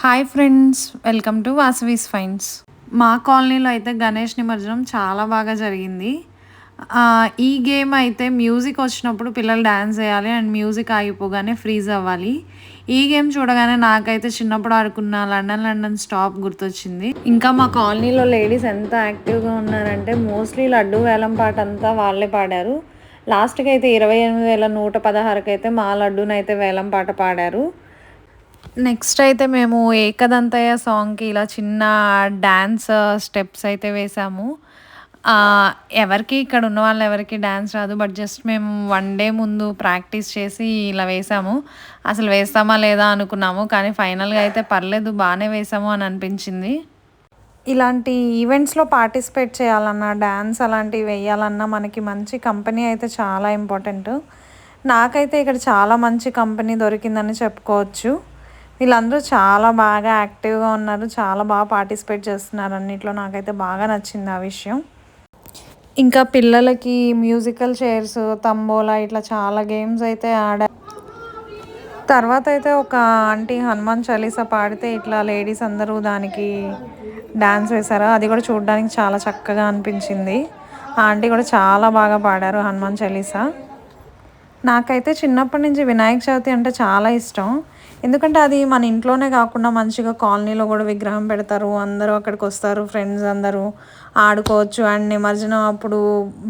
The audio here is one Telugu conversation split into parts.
Hi friends, welcome to Vasavi's ఫైన్స్. మా కాలనీలో అయితే గణేష్ నిమజ్జనం చాలా బాగా జరిగింది. ఈ గేమ్ అయితే మ్యూజిక్ వచ్చినప్పుడు పిల్లలు డ్యాన్స్ చేయాలి అండ్ మ్యూజిక్ ఆగిపోగానే ఫ్రీజ్ అవ్వాలి. ఈ గేమ్ చూడగానే నాకైతే చిన్నప్పుడు ఆడుకున్న లండన్ లండన్ స్టాప్ గుర్తొచ్చింది. ఇంకా మా కాలనీలో లేడీస్ ఎంత యాక్టివ్గా ఉన్నారంటే మోస్ట్లీ లడ్డు వేలం పాట అంతా వాళ్ళే పాడారు. లాస్ట్కి అయితే 28,116 అయితే మా లడ్డూనైతే వేలం పాట పాడారు. నెక్స్ట్ అయితే మేము ఏకదంతయ్య సాంగ్‌కి ఇలా చిన్న డాన్స్ స్టెప్స్ అయితే వేసాము. ఎవరికీ ఇక్కడ ఉన్న వాళ్ళెవరికీ డాన్స్ రాదు. బట్ జస్ట్ మేము 1 డే ముందు ప్రాక్టీస్ చేసి ఇలా వేసాము. అసలు వేస్తామా లేదా అనుకున్నాము. కానీ ఫైనల్‌గా అయితే పర్లేదు బానే వేసాము అని అనిపించింది. ఇలాంటి ఈవెంట్స్‌లో పార్టిసిపేట్ చేయాలన్నా, డాన్స్ అలాంటివి వేయాలన్నా మనకి మంచి కంపెనీ అయితే చాలా ఇంపార్టెంట్. నాకైతే ఇక్కడ చాలా మంచి కంపెనీ దొరికిందని చెప్పుకోవచ్చు. వీళ్ళందరూ చాలా బాగా యాక్టివ్‌గా ఉన్నారు. చాలా బాగా పార్టిసిపేట్ చేస్తున్నారు అన్నిట్లో. నాకైతే బాగా నచ్చింది ఆ విషయం. ఇంకా పిల్లలకి మ్యూజికల్ చైర్స్, తంబోలా ఇట్లా చాలా గేమ్స్ అయితే తర్వాత అయితే ఒక ఆంటీ హనుమాన్ చాలీసా పాడితే ఇట్లా లేడీస్ అందరూ దానికి డాన్స్ వేశారు. అది కూడా చూడడానికి చాలా చక్కగా అనిపించింది. ఆ ఆంటీ కూడా చాలా బాగా పాడారు హనుమాన్ చాలీసా. నాకైతే చిన్నప్పటి నుంచి వినాయక చవితి అంటే చాలా ఇష్టం. ఎందుకంటే అది మన ఇంట్లోనే కాకుండా మంచిగా కాలనీలో కూడా విగ్రహం పెడతారు. అందరూ అక్కడికి వస్తారు, ఫ్రెండ్స్ అందరూ ఆడుకోవచ్చు. అండ్ నిమజ్జనం అప్పుడు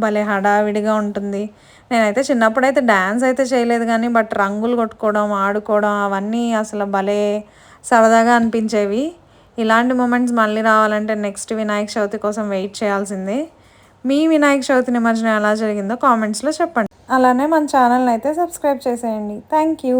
భలే హడావిడిగా ఉంటుంది. నేనైతే చిన్నప్పుడైతే డ్యాన్స్ అయితే చేయలేదు కానీ బట్ రంగులు కొట్టుకోవడం, ఆడుకోవడం అవన్నీ అసలు భలే సరదాగా అనిపించేవి. ఇలాంటి మూమెంట్స్ మళ్ళీ రావాలంటే నెక్స్ట్ వినాయక చవితి కోసం వెయిట్ చేయాల్సిందే. మీ వినాయక చవితి నిమజ్జనం ఎలా జరిగిందో కామెంట్స్లో చెప్పండి. అలానే మన ఛానల్ని అయితే సబ్స్క్రైబ్ చేసేయండి. Thank you.